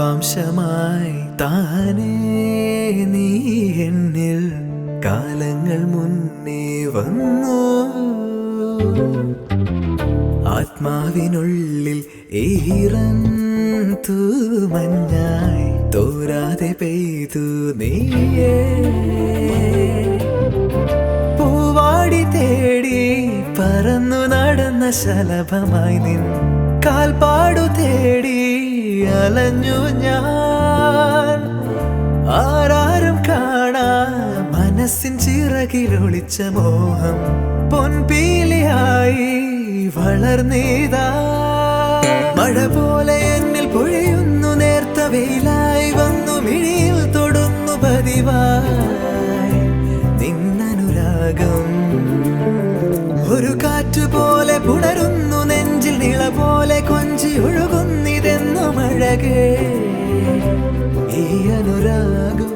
ജൈവാംശമായി താനേ നീ എന്നിൽ കാലങ്ങൾ മുന്നേ വന്നു. ആത്മാവിനുള്ളിൽ ഈറൻ തൂമഞ്ഞായി തോരാതെ പെയ്തു നീയേ. പൂവാടി തേടി പറന്നു നടന്ന ശലഭമായി നിൻ കാൽപ്പാടു തേടി അലഞ്ഞു ഞാൻ. ആരാരും കാണാ മനസ്സിൻ ചിറകിലൊളിച്ച മോഹം പൊൻപീലിയായി വളർന്നീതാ. മഴ പോലെ എന്നിൽ പൊഴിയുന്നു, നേർത്ത വെയിലായി വന്നു മിഴിയിൽ തൊടുന്നു പതിവായി നിന്നനുരാഗം. ഒരു കാറ്റു പോലെ പുണരുന്നു നെഞ്ചിൽ, നിള പോലെ കൊഞ്ചി ഒഴുകുന്നിതെന്നു മഴകേ ഈ അനുരാഗം.